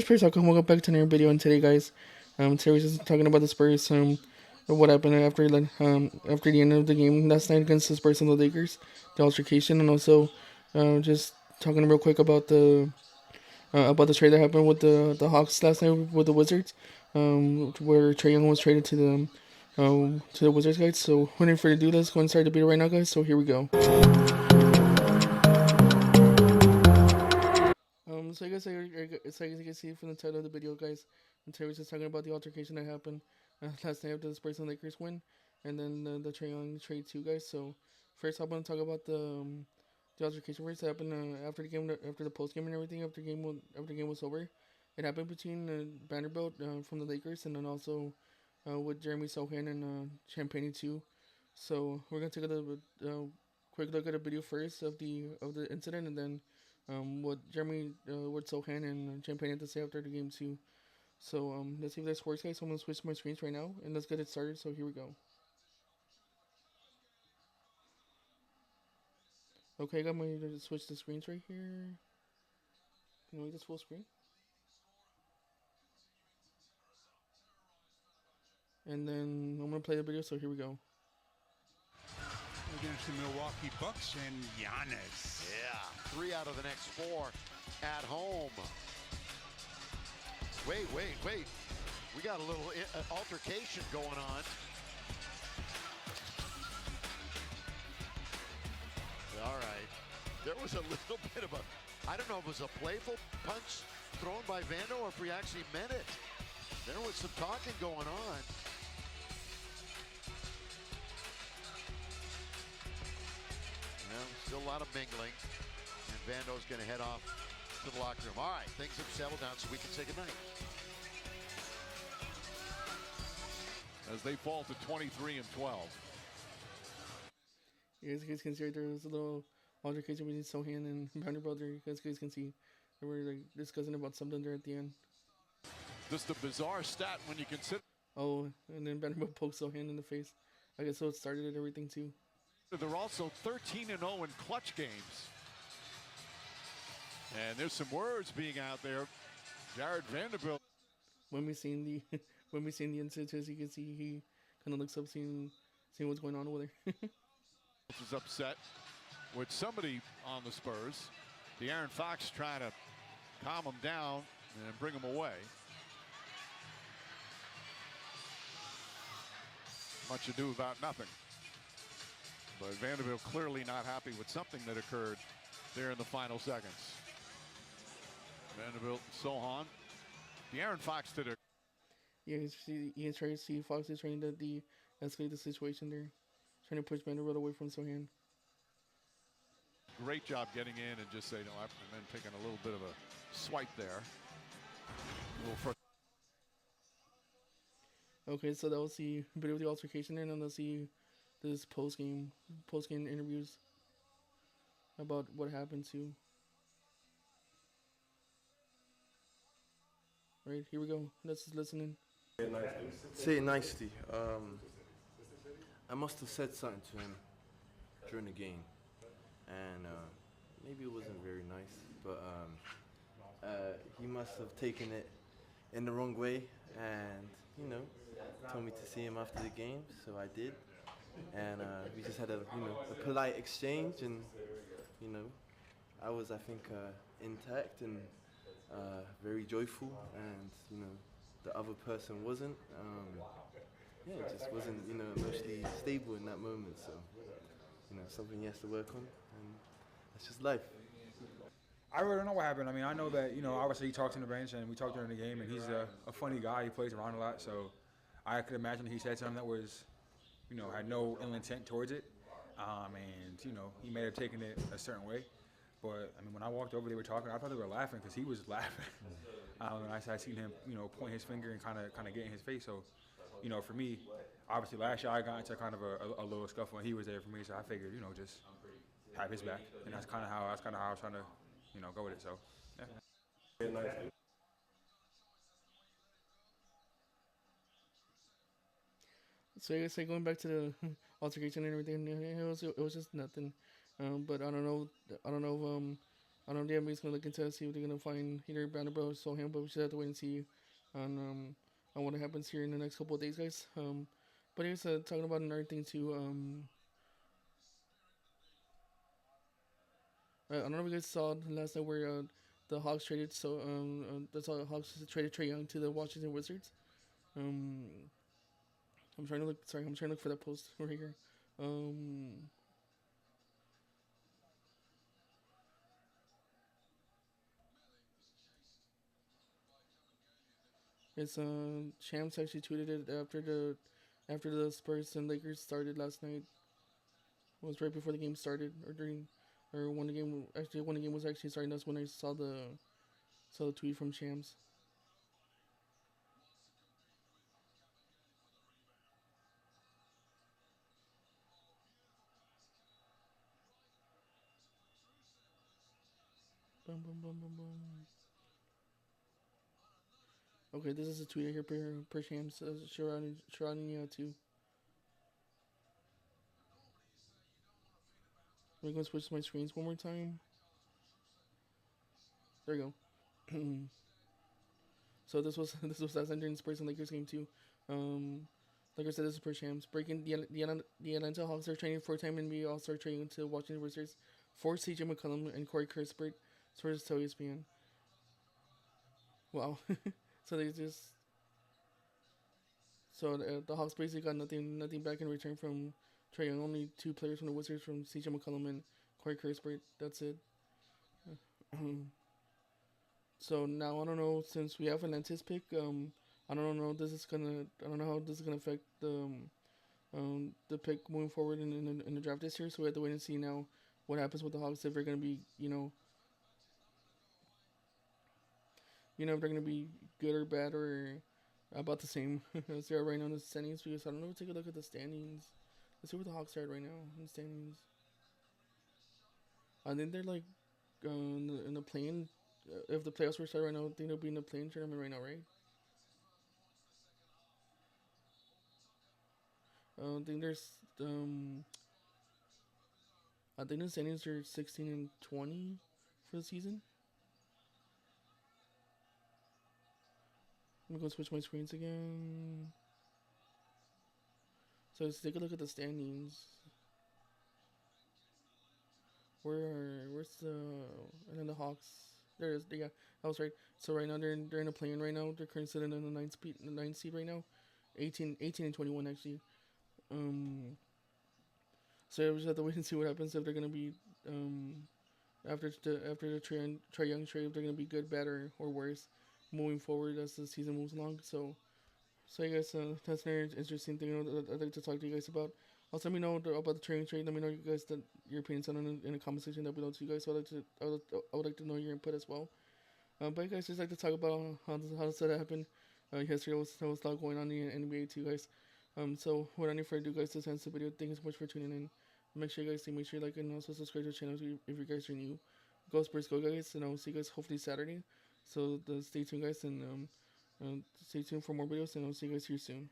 Spurs, welcome back to another video. And today, guys, today we're just talking about the Spurs. What happened after the end of the game last night against the Spurs and the Lakers, the altercation, and also just talking real quick about the trade that happened with the Hawks last night with the Wizards, where Trae Young was traded to the Wizards, guys. So, waiting for you to do this, go and start the video right now, guys. So here we go. So I guess you can see from the title of the video, guys. And Terry was just talking about the altercation that happened last night after the Spurs and Lakers win, and then the Trae Young trade too, guys. So first, I'm gonna talk about the altercation first that happened after the game, after the post game and everything. After the game was over, it happened between Vanderbilt from the Lakers, and then also with Jeremy Sochan and Champagne too. So we're gonna take a little bit, quick look at a video first of the incident, and then what Jeremy, what Sohan and Champagne had to say after the game too. So let's see if this works, guys. So I'm gonna switch my screens right now, and let's get it started. So here we go. Okay, I got my switch the screens right here. Can you make this full screen? And then I'm gonna play the video. So here we go. Against the Milwaukee Bucks and Giannis. Yeah, 3 out of the next 4 at home. Wait. We got a little altercation going on. All right. There was a little bit of I don't know if it was a playful punch thrown by Vando or if he actually meant it. There was some talking going on. Still a lot of mingling, and Vando's going to head off to the locker room. All right, things have settled down, so we can say goodnight. As they fall to 23-12. You guys can see there was a little altercation between Sohan and Vanderbilt. You guys can see they were like discussing about something there at the end. Just a bizarre stat when you consider. Oh, and then Vanderbilt poked Sohan in the face. I guess so it started everything too. They're also 13-0 in clutch games. And there's some words being out there. Jared Vanderbilt. When we seen the incident, as you can see, he kind of looks up, seeing what's going on over there. is upset with somebody on the Spurs. De'Aaron Fox trying to calm him down and bring him away. Much ado about nothing. But Vanderbilt clearly not happy with something that occurred there in the final seconds. Vanderbilt and Sochan. De'Aaron Fox did it. Yeah, he's trying to see Fox is trying to escalate the situation there, trying to push Vanderbilt away from Sohan. Great job getting in and just say no, and then taking a little bit of a swipe there. Okay, so that was the bit of the altercation, and then let's see this post game interviews about what happened to. Right, here we go. Let's just listen in. Say it nicely. I must have said something to him during the game, and maybe it wasn't very nice, but he must have taken it in the wrong way, and told me to see him after the game, so I did. And we just had a polite exchange, and I was, I think, intact and very joyful, and the other person wasn't. It just wasn't emotionally stable in that moment. So something he has to work on, and that's just life. I really don't know what happened. I mean, I know that obviously he talks in the bench, and we talked during the game, and he's a funny guy. He plays around a lot, so I could imagine he said something that was had no ill intent towards it. And, he may have taken it a certain way. But, I mean, when I walked over, they were talking. I thought they were laughing because he was laughing. And I seen him, point his finger and kind of get in his face. So, for me, obviously last year I got into kind of a little scuffle, and he was there for me. So I figured, just have his back. And that's kind of how I was trying to, go with it. So, yeah. So I guess going back to the altercation and everything, it was just nothing. But I don't know I don't know if the NBA's gonna look into it, see if they're gonna find either Vanderbilt or Sochan, but we should have to wait and see on what happens here in the next couple of days, guys. But here's talking about another thing too. I don't know if you guys saw last night where the Hawks traded. So that's all. The Hawks traded Trae Young to the Washington Wizards. Um, I'm trying to look. Sorry, I'm trying to look for that post right here. Um, it's Shams actually tweeted it after the Spurs and Lakers started last night. It was right before the game started, or during, or when the game was actually starting. That's when I saw the tweet from Shams. Boom, boom, boom, boom, boom. Okay, this is a tweet here per Shams. Sharon too. We're gonna switch my screens one more time. There you go. So this was last night during the Spurs and Lakers game too. Like I said, this is per Shams. Breaking the Atlanta Hawks are training four-time NBA All-Star training to Washington Wizards for CJ McCollum and Corey Kispert. Sources tell ESPN. Wow. So they just the Hawks basically got nothing back in return from Trae Young. Only two players from the Wizards, from CJ McCollum and Corey Kispert. That's it. So now I don't know, since we have Atlantis pick. I don't know. I don't know how this is gonna affect the pick moving forward in the draft this year. So we have to wait and see now what happens with the Hawks, if they're gonna be if they're gonna be good or bad, or about the same as they are right now in the standings. Because I don't know. Take a look at the standings. Let's see where the Hawks are right now in the standings. I think they're like in the play-in. If the playoffs were started right now, I think they'll be in the play-in tournament right now, right? I think I think the standings are 16 and 20 for the season. I'm gonna switch my screens again. So let's take a look at the standings. Where's the and then the Hawks? There it is. Yeah, I was right. So right now they're in a play-in right now. They're currently sitting in the ninth seed right now, 18 and 21 actually. So we just have to wait and see what happens, if they're gonna be after the Trae Young trade, if they're gonna be good, bad, or worse moving forward as the season moves along. So I guess that's an interesting thing I'd like to talk to you guys about. Also, let me know about the Trae Young trade. Let me know you guys your opinions on it in the comment section down below to you guys. So I would like to know your input as well. But you guys just like to talk about how does that happen. Yesterday there was a lot going on in the NBA too, guys. So without any further ado, guys, this ends the video. Thank you so much for tuning in. Make sure you guys make sure you like and also subscribe to the channel if you guys are new. Go Spurs, go guys, and I'll see you guys hopefully Saturday. So stay tuned, guys, and stay tuned for more videos, and I'll see you guys here soon.